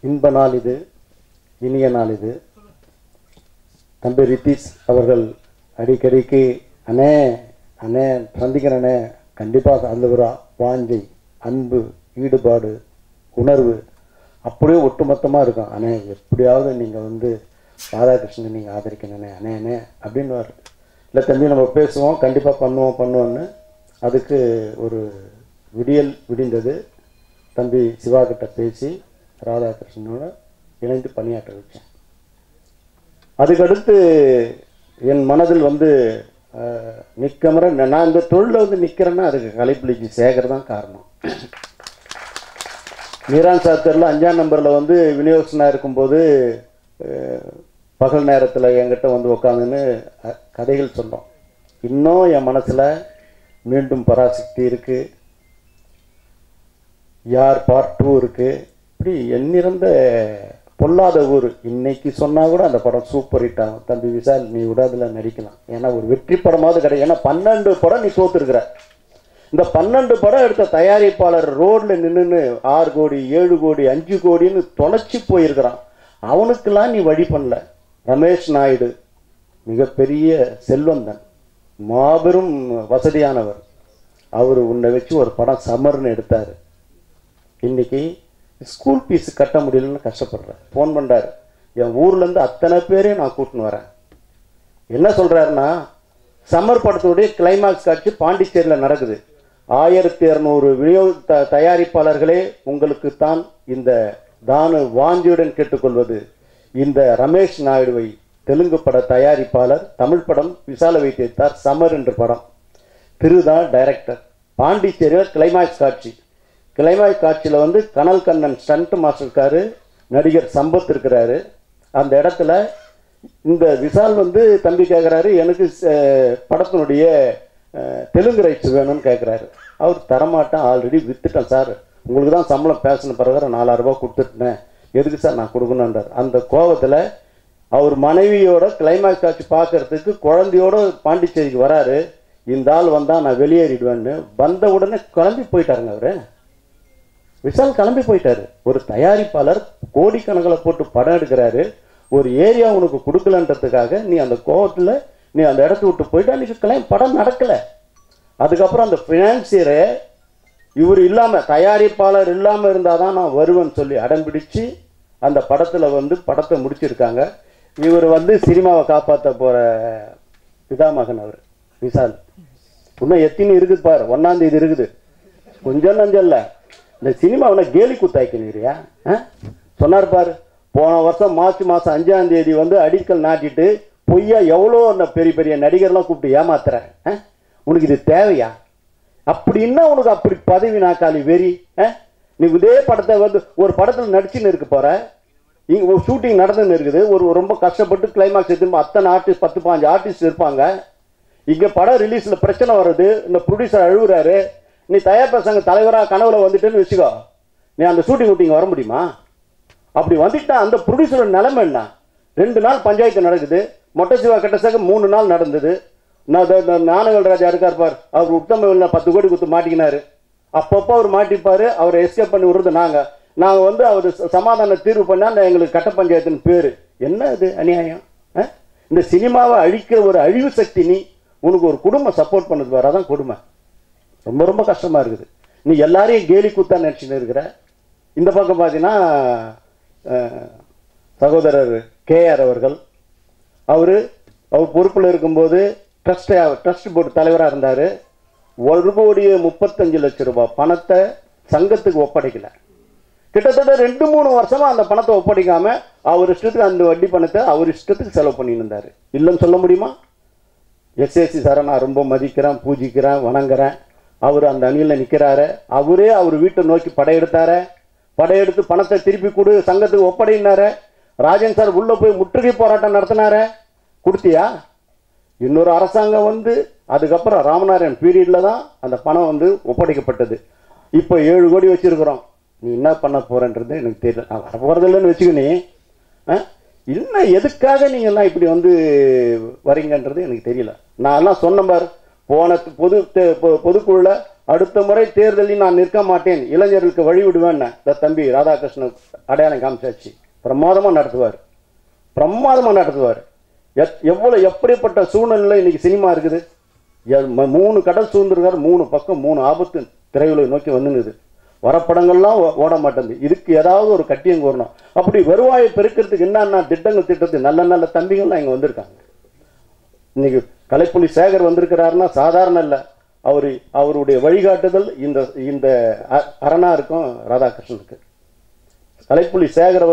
இன்ப நாள் இது, இனிய நாள் இது. தம்பி ரித்தீஷ் அவர்கள் அடிக்கடிக்கு அண்ணே அண்ணே சந்திக்கிறனே, கண்டிப்பாக அந்த ஒரு வாஞ்சை, அன்பு, ஈடுபாடு, உணர்வு அப்படியே ஒட்டுமொத்தமாக இருக்கும். அண்ணே எப்படியாவது நீங்கள் வந்து ராதாகிருஷ்ணன் நீங்கள் ஆதரிக்கணுண்ணே அண்ணே அண்ணே அப்படின்னு. இல்லை தம்பி நம்ம பேசுவோம், கண்டிப்பாக பண்ணுவோன்னு அதுக்கு ஒரு விடிந்தது. தம்பி சிவா கிட்ட பேசி ராதாகிருஷ்ணனோட இணைந்து பணியாற்ற வச்சேன். அதுக்கடுத்து என் மனதில் வந்து நிற்கமர நான் இந்த தொழிலில் வந்து நிற்கிறேன்னா அதுக்கு கலைப்பிள்ளைக்கு சேகர் தான் காரணம். மீரான் சாத்தரில் 5ஆம் நம்பரில் வந்து விநியோகஸ்தனாக இருக்கும்போது பகல் நேரத்தில் என்கிட்ட வந்து உட்காந்துன்னு கதைகள் சொன்னோம். இன்னும் என் மனசில் மீண்டும் பராசக்தி இருக்குது, யார் பார்ட் 2 இருக்குது. இப்படி எண்ணிறந்த பொல்லாத ஊர் இன்னைக்கு சொன்னால் கூட அந்த படம் சூப்பர் ஹிட் ஆகும். தம்பி விஷால் நீ கூட அதில் நடிக்கலாம், ஏன்னா ஒரு வெற்றி படமாவது கிடையாது. ஏன்னா 12 படம் நீ தோத்துருக்கிற. இந்த 12 படம் எடுத்த தயாரிப்பாளர் ரோடில் நின்றுன்னு 6 கோடி 7 கோடி 5 கோடின்னு தொலைச்சி போயிருக்கிறான். அவனுக்கெல்லாம் நீ வழி பண்ணல. ரமேஷ் நாயுடு மிகப்பெரிய செல்வந்தன், மாபெரும் வசதியானவர். அவர் உன்னை வச்சு ஒரு படம் சமர்னு எடுத்தார். இன்னைக்கு ஸ்கூல் ஃபீஸ் கட்ட முடியலன்னு கஷ்டப்படுறேன். ஃபோன் பண்ணுறாரு, என் ஊர்லேருந்து அத்தனை பேரையும் நான் கூட்டின்னு வரேன். என்ன சொல்கிறாருன்னா, சம்மர் படத்துடைய கிளைமாக்ஸ் காட்சி பாண்டிச்சேரியில் நடக்குது. 1200 விநியோக தயாரிப்பாளர்களே உங்களுக்குத்தான் இந்த தானு வாஞ்சியுடன் கேட்டுக்கொள்வது. இந்த ரமேஷ் நாயுடுவை தெலுங்கு பட தயாரிப்பாளர், தமிழ் படம் விசால வைத்திருத்தார். சமர் என்ற படம் திருதான் டைரக்டர். பாண்டிச்சேரியில் கிளைமாக்ஸ் காட்சி. கிளைமாக்ஸ் காட்சியில் வந்து கனல் கண்ணன் ஸ்டண்ட் மாஸ்டர் இருக்காரு, நடிகர் சம்பத் இருக்கிறாரு. அந்த இடத்துல இந்த விசால் வந்து தம்பி கேட்குறாரு, எனக்கு படத்தினுடைய தெலுங்கு ரைட்ஸ் வேணும்னு கேட்குறாரு. அவர் தரமாட்டேன், ஆல்ரெடி வித்துட்டேன் சார், உங்களுக்கு தான் சம்பளம் பேசின பிரகாரம் 4000 ரூபா கொடுத்துட்டேன், எதுக்கு சார் நான் கொடுக்கணுன்றார். அந்த கோபத்தில் அவர் மனைவியோட கிளைமாக்ஸ் காட்சி பார்க்கறதுக்கு குழந்தையோட பாண்டிச்சேரிக்கு வராரு. இந்த ஆள் வந்தால் நான் வெளியேறிடுவேன்னு வந்த உடனே கிளம்பி போயிட்டாருங்க. அவர் விஷால் கிளம்பி போயிட்டாரு. ஒரு தயாரிப்பாளர் கோடிக்கணக்கில் போட்டு படம் எடுக்கிறாரு, ஒரு ஏரியா உனக்கு கொடுக்கலன்றதுக்காக நீ அந்த கோவத்தில் நீ அந்த இடத்த விட்டு போயிட்டு அன்றைக்கி படம் நடக்கலை. அதுக்கப்புறம் அந்த ஃபினான்சியரை இவர் இல்லாமல், தயாரிப்பாளர் இல்லாமல் இருந்தால் தான் நான் வருவேன்னு சொல்லி அடம்பிடிச்சு அந்த படத்தில் வந்து படத்தை முடிச்சிருக்காங்க. இவர் வந்து சினிமாவை காப்பாற்ற போகிற பிதாமகன் அவர் விஷால். இன்னும் எத்தனை இருக்குது பாரு, 1ஆம் தேதி இருக்குது, கொஞ்சம் நஞ்சம் இல்லை. இந்த சினிமாவை கேலி குத்தாய்க்கிறியா சொன்னார் பாரு. போன வருஷம் மார்ச் மாதம் 5ஆம் தேதி வந்து அடிக்கல் நாட்டிட்டு பொய்யா எவ்வளோ அந்த பெரிய பெரிய நடிகர்லாம் கூப்பிட்டு ஏமாத்துறேன். உனக்கு இது தேவையா? அப்படின்னா உனக்கு அப்படி பதவி நாக்காளி வெறி. நீ இதே படத்தை வந்து ஒரு படத்தில் நடிச்சுன்னு இருக்க போற, இங்கே ஒரு ஷூட்டிங் நடந்துன்னு இருக்குது, ஒரு ரொம்ப கஷ்டப்பட்டு கிளைமாக்ஸ் எடுத்து அத்தனை ஆர்டிஸ்ட் 10-15 ஆர்டிஸ்ட் இருப்பாங்க. இங்கே படம் ரிலீஸில் பிரச்சனை வருது, இந்த ப்ரொடியூசர் அழுகுறாரு, நீ தயாரிப்பாளர் சங்க தலைவராக கனவுல வந்துட்டேன்னு வச்சுக்கோ, நீ அந்த ஷூட்டிங் வர முடியுமா? அப்படி வந்துட்டா அந்த ப்ரொடியூசரோட நிலைமை என்ன? 2 நாள் பஞ்சாயத்து நடக்குது. மொட்டை சிவா கிட்டத்தட்ட 3 நாள் நடந்தது. ஞானவேல் ராஜா இருக்கார் பார், அவர் உத்தம 10 கோடி கொடுத்து மாட்டிக்கினாரு. அப்பப்போ அவர் மாட்டிப்பார், அவரை எஸ்கேப் பண்ணி விடுறது நாங்கள் வந்து அவர் சமாதான தீர்வு பண்ணால் எங்களுக்கு கட்ட பஞ்சாயத்துன்னு பேர். என்ன இது அநியாயம்? இந்த சினிமாவை அழிக்கிற ஒரு அழிவு சக்தி நீ. உனக்கு ஒரு குடும்பம் சப்போர்ட் பண்ணது வேறு, அதான் கொடுமை. ரொம்ப ரொம்ப கஷ்டமாக இருக்குது. நீ எல்லாரையும் கேலி கூத்தா நினச்சின்னு இருக்கிற. இந்த பக்கம் பார்த்தீங்கன்னா சகோதரர் KR அவர்கள், அவர் பொறுப்பில் இருக்கும்போது ட்ரஸ்ட் போர்டு தலைவராக இருந்தார். 1,35,00,000 ரூபாய் பணத்தை சங்கத்துக்கு ஒப்படைக்கல. கிட்டத்தட்ட 2-3 வருஷமாக அந்த பணத்தை ஒப்படைக்காமல் அவர் இஷ்டத்துக்கு அந்த வட்டி பணத்தை அவர் இஷ்டத்துக்கு செலவு பண்ணின்னு இருந்தார். இல்லைன்னு சொல்ல முடியுமா? SAC சாரை நான் ரொம்ப மதிக்கிறேன், பூஜிக்கிறேன், வணங்குறேன். அவர் அந்த அணியில் நிற்கிறாரு. அவரே அவர் வீட்டை நோக்கி படையெடுத்தார. படையெடுத்து பணத்தை திருப்பி கொடு, சங்கத்துக்கு ஒப்படைனார. ராஜன் சார் உள்ளே போய் முற்றுகை போராட்டம் நடத்தினார. கொடுத்தியா? இன்னொரு அரசாங்கம் வந்து அதுக்கப்புறம் ராமநாராயண் பீரியடில் தான் அந்த பணம் வந்து ஒப்படைக்கப்பட்டது. இப்போ 7 கோடி வச்சுருக்குறோம். நீ என்ன பண்ண போகிறன்றது எனக்கு தெரியல. நான் வர போகிறதில்லன்னு வச்சுக்கினி இன்னும் எதுக்காக நீங்கள்லாம் இப்படி வந்து வரீங்கன்றது எனக்கு தெரியல. நான் எல்லாம் சொன்ன பார், போன பொதுக்குழுவில் அடுத்த முறை தேர்தலில் நான் நிற்க மாட்டேன், இளைஞர்களுக்கு வழி விடுவேன். இந்த தம்பி ராதாகிருஷ்ணன் அடையாளம் காமிச்சாச்சு. பிரமாதமாக நடத்துவார், பிரமாதமாக நடத்துவார். எப்படிப்பட்ட சூழ்நிலை இன்னைக்கு சினிமா இருக்குது. 3 கடல் சூழ்ந்திருக்காரு, 3 பக்கம் 3 ஆபத்து திரையுலகை நோக்கி வந்துங்குது. வரப்படங்கள்லாம் ஓட மாட்டேங்குது. இதுக்கு ஏதாவது ஒரு கட்டியம் கூறணும். அப்படி வருவாயை பெருக்கிறதுக்கு என்னென்ன திட்டங்கள் திட்டத்து நல்ல நல்ல தம்பிகள்லாம் இங்கே வந்திருக்காங்க. இன்னைக்கு கலைப்புலி சேகர் வந்திருக்கிறாருன்னா சாதாரண இல்லை. அவருடைய வழிகாட்டுதல் இந்த அரணா இருக்கும் ராதாகிருஷ்ணனுக்கு. கலைப்புலி சேகரை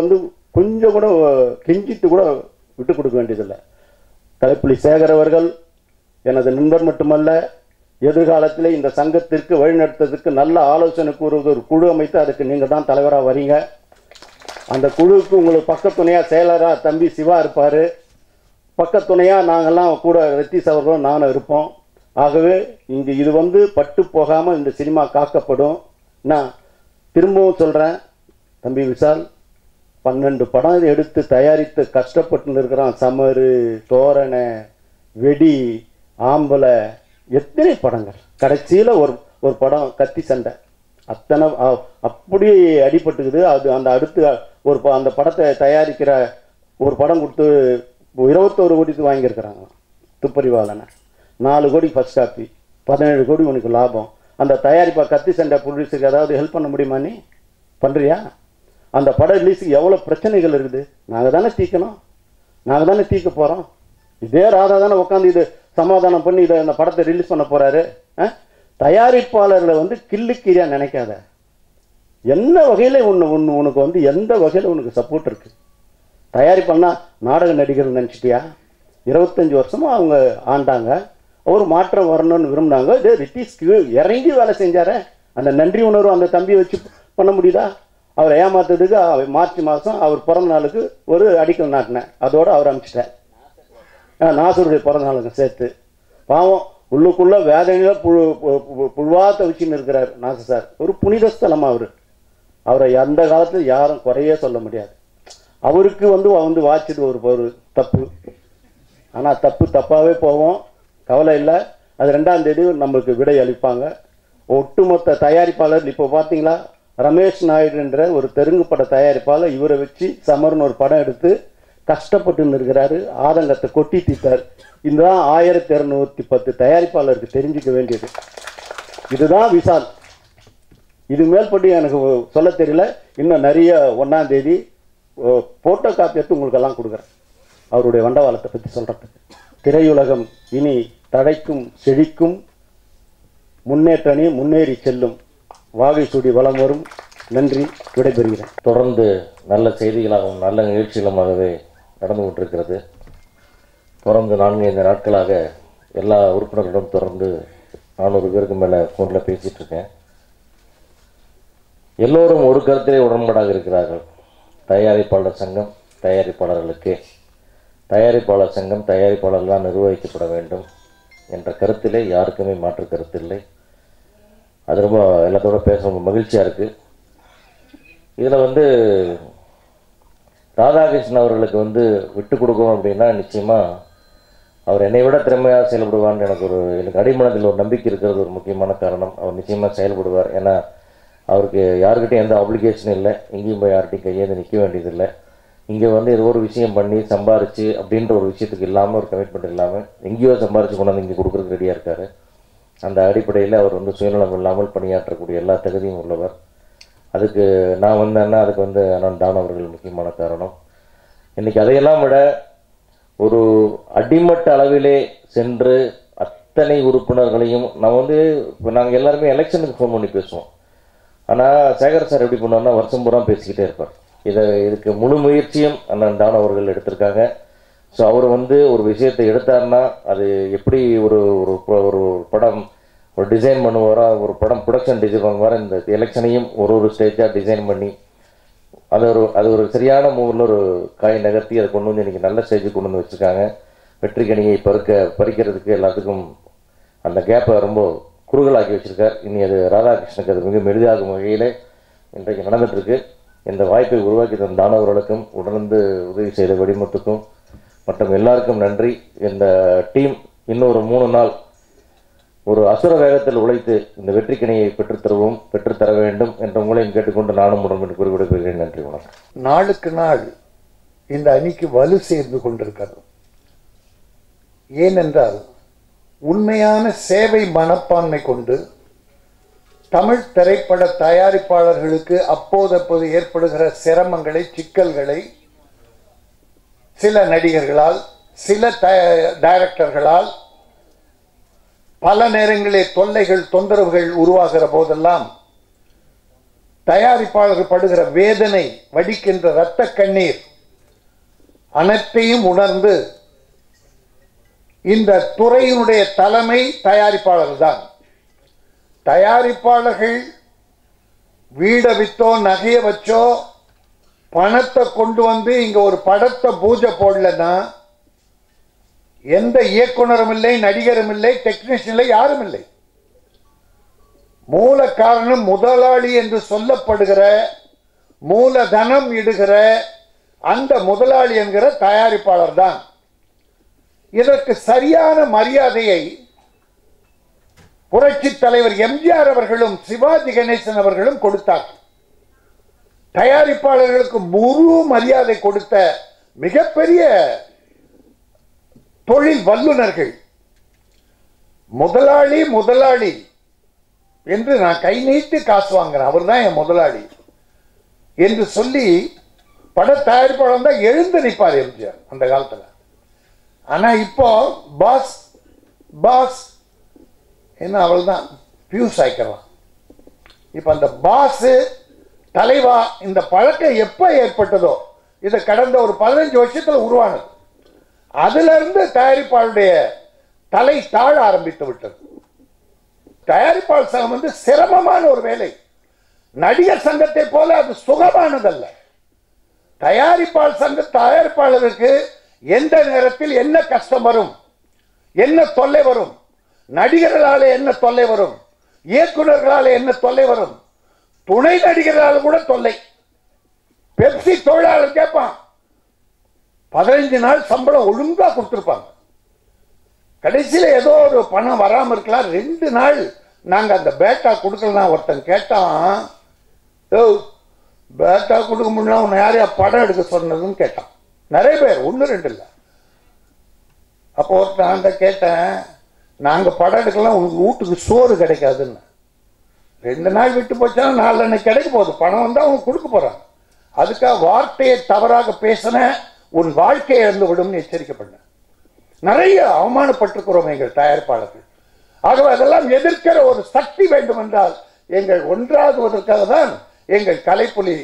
கொஞ்சம் கூட கெஞ்சித்து கூட விட்டு கொடுக்க வேண்டியதில்லை. கலைப்புலி சேகர் அவர்கள் எனது நண்பர் மட்டுமல்ல, எதிர்காலத்தில் இந்த சங்கத்திற்கு வழிநடத்துறதுக்கு நல்ல ஆலோசனை கூறுவது ஒரு குழு அமைத்து அதுக்கு நீங்கள் தான் தலைவராக வரீங்க. அந்த குழுவுக்கு உங்களுக்கு பக்கத்துணையாக செயலராக தம்பி சிவா இருப்பார். பக்கத்துணையாக நாங்கள்லாம் கூட ரத்தீஷ் அவர்களும் நானும் இருப்போம். ஆகவே இங்கே இது பட்டு போகாமல் இந்த சினிமா காக்கப்படும். நான் திரும்பவும் சொல்கிறேன், தம்பி விஷால் 12 படம் எடுத்து தயாரித்து கஷ்டப்பட்டு இருக்கிறான். சமரு, தோரணை, வெடி, ஆம்பளை, எத்தனை படங்கள். கடைசியில் ஒரு படம் கத்தி சண்டை, அத்தனை அப்படியே அடிபட்டுக்குது. அந்த அடுத்து அந்த படத்தை தயாரிக்கிற ஒரு படம் கொடுத்து 21 கோடிக்கு வாங்கியிருக்கிறாங்க. துப்பறிவாளனை 4 கோடி ஃபர்ஸ்ட் காப்பி, 17 கோடி உனக்கு லாபம். அந்த தயாரிப்பா கத்தி சண்டை ப்ரொடியூசருக்கு ஏதாவது ஹெல்ப் பண்ண முடியுமா? நீ பண்ணுறியா? அந்த படம் ரிலீஸுக்கு எவ்வளோ பிரச்சனைகள் இருக்குது. நாங்கள் தானே தீர்க்கணும், நாங்கள் தானே தீர்க்க போகிறோம். இதே ராதா தானே உட்காந்து இது சமாதானம் பண்ணி இந்த படத்தை ரிலீஸ் பண்ண போகிறாரு. தயாரிப்பாளர்களை கிள்ளுக்கீரியாக நினைக்காத. என்ன வகையில் உனக்கு எந்த வகையில் உனக்கு சப்போர்ட் இருக்குது? தயாரிப்பாளனா நாடக நடிகர் நினச்சிட்டியா? 25 வருஷமாக அவங்க ஆண்டாங்க. ஒரு மாற்றம் வரணும்னு விரும்பினாங்க. இதே ரித்தீஷ்க்கு இறங்கி வேலை செஞ்சார. அந்த நன்றி உணர்வு அந்த தம்பியை வச்சு பண்ண முடியுதா? அவரை ஏமாத்துறதுக்கு மார்ச் மாதம் அவர் பிறந்த நாளுக்கு ஒரு அடிக்கல் நாட்டினேன். அதோடு அவர் அனுப்பிச்சிட்டேன். நாசருடைய பிறந்த நாளுக்கு சேர்த்து. பாவம் உள்ளுக்குள்ளே வேதனையில் புழுவாத்த வச்சுன்னு இருக்கிறார் நாசர் சார். ஒரு புனித ஸ்தலமாக அவரை அந்த காலத்தில் யாரும் குறையே சொல்ல முடியாது. அவருக்கு வாய்ச்சது ஒரு தப்பு. ஆனால் தப்பாகவே போவோம், கவலை இல்லை. அது 2ஆம் தேதி நம்மளுக்கு விடை அளிப்பாங்க. ஒட்டுமொத்த தயாரிப்பாளர் இப்போ பார்த்தீங்களா, ரமேஷ் நாயுடுன்ற ஒரு தெலுங்கு பட தயாரிப்பாளர் இவரை வச்சு சமர்னு ஒரு படம் எடுத்து கஷ்டப்பட்டு இருக்கிறாரு. ஆதங்கத்தை கொட்டி தீர்த்தார். இதுதான் 1210 தயாரிப்பாளருக்கு தெரிஞ்சிக்க வேண்டியது. இதுதான் விஷால். இது மேல்பட்டு எனக்கு சொல்ல தெரியல. இன்னும் நிறைய 1ஆம் தேதி ஃபோட்டோ காப்பி எடுத்து உங்களுக்கெல்லாம் கொடுக்குறேன் அவருடைய வண்டவாளத்தை பற்றி சொல்கிறதுக்கு. திரையுலகம் இனி தடைக்கும் செழிக்கும், முன்னேற்றணி முன்னேறி செல்லும், வாகை சூடி வளம் வரும். நன்றி, விடைபெறுகிறேன். தொடர்ந்து நல்ல செய்திகளாகவும் நல்ல நிகழ்ச்சிகளுமாகவே நடந்து கொண்டிருக்கிறது. தொடர்ந்து 4-5 நாட்களாக எல்லா உறுப்பினர்களிடம் தொடர்ந்து 400 பேருக்கு மேலே ஃபோனில் பேசிகிட்டு இருக்கேன். எல்லோரும் ஒரு கருத்திலே உடன்பாடாக இருக்கிறார்கள். தயாரிப்பாளர் சங்கம் தயாரிப்பாளர்களுக்கு, தயாரிப்பாளர் சங்கம் தயாரிப்பாளர்களால் நிர்வகிக்கப்பட வேண்டும் என்ற கருத்திலே யாருக்குமே மாற்று கருத்து இல்லை. அது ரொம்ப எல்லாத்தோட பேச ரொம்ப மகிழ்ச்சியாக இருக்குது. இதில் ராதாகிருஷ்ணன் அவர்களுக்கு விட்டு கொடுக்கணும் அப்படின்னா நிச்சயமாக அவர் என்னை விட திறமையாக செயல்படுவார்னு எனக்கு அடிமனத்தில் ஒரு நம்பிக்கை இருக்கிறது ஒரு முக்கியமான காரணம். அவர் நிச்சயமாக செயல்படுவார். ஏன்னா அவருக்கு யாருக்கிட்டையும் எந்த ஆப்ளிகேஷனும் இல்லை, எங்கேயும் போய் யார்கிட்டையும் கையேந்து நிற்க வேண்டியதில்லை. இங்கே ஏதோ ஒரு விஷயம் பண்ணி சம்பாரித்து அப்படின்ற ஒரு விஷயத்துக்கு இல்லாமல், ஒரு கமிட்மெண்ட் இல்லாமல் எங்கேயோ சம்பாரித்து கொண்டாந்து இங்கே கொடுக்குறதுக்கு ரெடியாக இருக்கார். அந்த அடிப்படையில் அவர் சுயநலம் இல்லாமல் பணியாற்றக்கூடிய எல்லா தகுதியும் உள்ளவர். அதுக்கு நான் வந்தேன்னா அதுக்கு அண்ணன் டான் அவர்கள் முக்கியமான காரணம். இன்றைக்கி அதையெல்லாம் விட ஒரு அடிமட்ட அளவிலே சென்று அத்தனை உறுப்பினர்களையும் நான் இப்போ நாங்கள் எல்லாருமே எலெக்ஷனுக்கு ஃபோன் பண்ணி பேசுவோம். ஆனால் சேகர் சார் எப்படி பண்ணுவார்னா வருஷம் பூரா பேசிக்கிட்டே இருப்பார். இதுக்கு முழு முயற்சியும் அண்ணன் டான் அவர்கள் எடுத்திருக்காங்க. ஸோ அவர் ஒரு விஷயத்தை எடுத்தார்னா அது எப்படி ஒரு ஒரு படம் ஒரு டிசைன் பண்ணுவாரோ, ஒரு படம் ப்ரொடக்ஷன் டிசைன் பண்ணுவார். இந்த எலெக்ஷனையும் ஒரு ஸ்டேஜாக டிசைன் பண்ணி அது ஒரு சரியான மூவில் ஒரு காய் நகர்த்தி அதை கொண்டு இன்றைக்கி நல்ல ஸ்டேஜுக்கு கொண்டு வந்து வச்சுருக்காங்க. வெற்றிக்கணியை பறிக்கிறதுக்கு எல்லாத்துக்கும் அந்த கேப்பை ரொம்ப குறுகலாக்கி வச்சுருக்கார். இனி அது ராதாகிருஷ்ணனுக்கு அது மிக மெளிதாகும் வகையில் இன்றைக்கு நடந்துகிட்ருக்கு. இந்த வாய்ப்பை உருவாக்கி தந்த தானவர்களுக்கும் உடனே உதவி செய்த வெடிமுத்துக்கும் மற்றும் எல்லாருக்கும் நன்றி. இந்த டீம் இன்னொரு 3 நாள் ஒரு அசுர வேகத்தில் உழைத்து இந்த வெற்றிக்கிணையை பெற்றுத்தர வேண்டும் என்ற உங்களையும் கேட்டுக்கொண்டு நானும் உடம்பு குறிப்பிடுகிறேன். நன்றி, வணக்கம். நாளுக்கு நாள் இந்த அணிக்கு வலு சேர்ந்து கொண்டிருக்கிறது. ஏனென்றால் உண்மையான சேவை மனப்பான்மை கொண்டு தமிழ் திரைப்பட தயாரிப்பாளர்களுக்கு அப்போதப்போது ஏற்படுகிற சிரமங்களை, சிக்கல்களை சில நடிகர்களால், சில டைரக்டர்களால் பல நேரங்களில் தொல்லைகள், தொந்தரவுகள் உருவாகிற போதெல்லாம் தயாரிப்பாளர்கள் படுகிற வேதனை, வடிக்கின்ற இரத்த கண்ணீர் அனைத்தையும் உணர்ந்து இந்த துறையினுடைய தலைமை தயாரிப்பாளர்கள் தான். தயாரிப்பாளர்கள் வீடை வித்தோ நகையை வச்சோ பணத்தை கொண்டு வந்து இங்க ஒரு படத்தை பூஜை போடலன்னா எந்த இயக்குனரும் இல்லை, நடிகரும் இல்லை, டெக்னீஷியன் இல்லை, யாரும் இல்லை. மூல காரணம் முதலாளி என்று சொல்லப்படுகிற, மூலதனம் இடுகிற அந்த முதலாளி என்கிற தயாரிப்பாளர் தான். இதற்கு சரியான மரியாதையை புரட்சி தலைவர் எம்ஜிஆர் அவர்களும் சிவாஜி கணேசன் அவர்களும் கொடுத்தார். தயாரிப்பாளர்களுக்கு முழு மரியாதை கொடுத்த மிகப்பெரிய தொழில் வல்லுநர்கள். முதலாளி முதலாளி என்று நான் கை நீட்டி காசு வாங்குறேன், அவர் தான் என் முதலாளி என்று சொல்லி பட தயாரிப்பாளர் தான் எழுந்து நிற்பார் எம்ஜிஆர் அந்த காலத்தில். ஆனா இப்போ பாஸ் பாஸ் என்ன, அவள் தான் பியூஸ் ஆய்க்கலாம். இப்ப அந்த பாஸ் தலைவா இந்த பழக்கம் எப்ப ஏற்பட்டதோ, இது கடந்த ஒரு 15 வருஷத்துல உருவானது. அதுல இருந்து தயாரிப்பாளருடைய தலை தாழ ஆரம்பித்து விட்டது. தயாரிப்பாளர் சங்கம் வந்து சிரமமான ஒரு வேலை. நடிகர் சங்கத்தை போல அது சுகமானதல்ல. தயாரிப்பாளருக்கு எந்த நேரத்தில் என்ன கஷ்டம் வரும், என்ன தொல்லை வரும், நடிகர்களால என்ன தொல்லை வரும், இயக்குநர்களால என்ன தொல்லை வரும், துணை நடிகர்களால் கூட தொல்லை. பெப்சி தொழிலாளர் கேட்பான், 15 நாள் சம்பளம் ஒழுங்கா கொடுத்திருப்பாங்க. கடைசியில் ஏதோ ஒரு பணம் வராம இருக்கலாம், 2 நாள் நாங்க அந்த பேட்டா கொடுக்கலாம். ஒருத்தன் கேட்டான், பேட்டா கொடுக்க முடியல, உன்னை யாரையா படம் எடுக்க சொன்னதுன்னு கேட்டான். நிறைய பேர், 1-2 இல்லை. அப்போ ஒருத்தன் கேட்டேன், நாங்க படம் எடுக்கலாம், உங்களுக்கு வீட்டுக்கு சோறு கிடைக்காதுன்னு. 2 நாள் விட்டு போச்சா 4 அன்னைக்கு கிடைக்க போகுது, பணம் வந்தா அவங்க கொடுக்க போறாங்க. அதுக்காக வார்த்தையை தவறாக பேசின உன் வாழ்க்கையை இழந்து விடும் எச்சரிக்கப்பட்ட நிறைய அவமானப்பட்டிருக்கிறோம் எங்கள் தயாரிப்பாளர்கள். ஆகவே அதெல்லாம் எதிர்க்கிற ஒரு சக்தி வேண்டும் என்றால் எங்கள் ஒன்றாகுவதற்காக தான் எங்கள் கலைப்புலி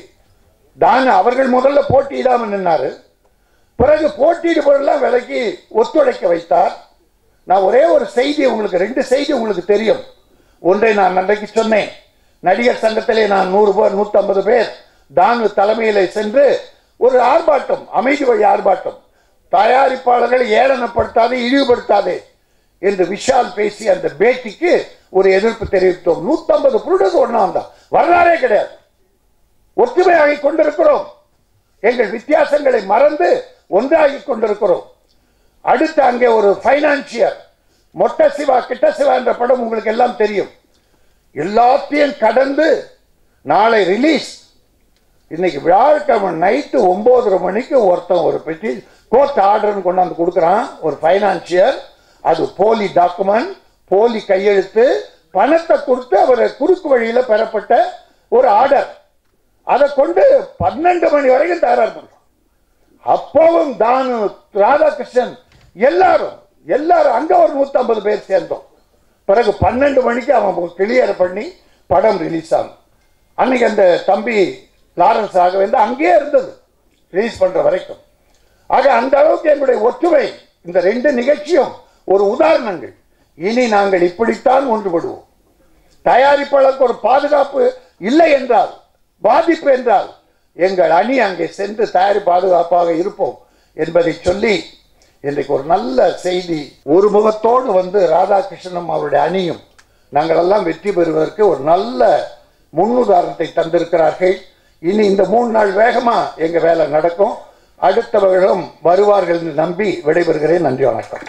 தான். அவர்கள் முதல்ல போட்டியிடாமல் நின்னாரு, பிறகு போட்டியிடுபவர்கள்லாம் விலைக்கு ஒத்துழைக்க வைத்தார். நான் ஒரே ஒரு செய்தி உங்களுக்கு, 2 செய்தி உங்களுக்கு தெரியும். ஒன்றை நான் அன்றைக்கு சொன்னேன், நடிகர் சங்கத்திலே நான் 100 பேர் 150 பேர் தான் தலைமையில சென்று ஒரு ஆர்ப்பாட்டம், அமைதி வழி ஆர்ப்பாட்டம், தயாரிப்பாளர்கள் ஏளனப்படுத்தாதே, இழிவுபடுத்தாதே என்று விஷால் பேசி அந்த பேட்டிக்கு ஒரு எதிர்ப்பு தெரிவித்தோம். 150 புருடர் ஒன்னாம் தான், வரலாறே கிடையாது. ஒற்றுமையாகி கொண்டிருக்கிறோம், எங்கள் வித்தியாசங்களை மறந்து ஒன்றாகி கொண்டிருக்கிறோம். அடுத்து அங்கே ஒரு பைனான்சியர், மொட்டை சிவா கிட்ட சிவா என்ற படம் உங்களுக்கு எல்லாம் தெரியும். எல்லாத்தையும் கடந்து நாளை ரிலீஸ். இன்னைக்கு வியாழக்கிழமை நைட்டு 9:30 மணிக்கு ஒருத்தன் ஒரு பெட்டி கோர்ட் ஆர்டர்னு கொண்டாந்து கொடுக்குறான், ஒரு பைனான்சியர். அது போலி டாக்குமெண்ட், போலி கையெழுத்து, பணத்தை கொடுத்து அவர் குறுக்கு வழியில பெறப்பட்ட ஒரு ஆர்டர். அதை கொண்டு 12 மணி வரைக்கும் தயாராக பண்றான். அப்பவும் தான் ராதாகிருஷ்ணன் எல்லாரும் அங்க ஒரு 150 பேர் சேர்ந்தோம். பிறகு 12 மணிக்கு அவன் கிளியர் பண்ணி படம் ரிலீஸ் ஆகும். அன்னைக்கு அந்த தம்பி லாரன்ஸ் ஆக வந்து அங்கேயே இருந்தது ரிலீஸ் பண்ற வரைக்கும். ஆக அந்த அளவுக்கு எங்களுடைய ஒற்றுமை, இந்த 2 நிகழ்ச்சியும் ஒரு உதாரணங்கள். இனி நாங்கள் இப்படித்தான் ஒன்றுபடுவோம். தயாரிப்பாளருக்கு ஒரு பாதுகாப்பு இல்லை என்றால், பாதிப்பு என்றால், எங்கள் அணி அங்கே சென்று தயாரிப்பு பாதுகாப்பாக இருப்போம் என்பதை சொல்லி இன்றைக்கு ஒரு நல்ல செய்தி, ஒரு முகத்தோடு வந்து ராதாகிருஷ்ணனும் அவருடைய அணியும் நாங்கள் எல்லாம் வெற்றி பெறுவதற்கு ஒரு நல்ல முன்னுதாரணத்தை தந்திருக்கிறார்கள். இனி இந்த 3 நாள் வேகமா எங்க வேலை நடக்கும். அடுத்தவர்களும் வருவார்கள் என்று நம்பி விடைபெறுகிறேன். நன்றி, வணக்கம்.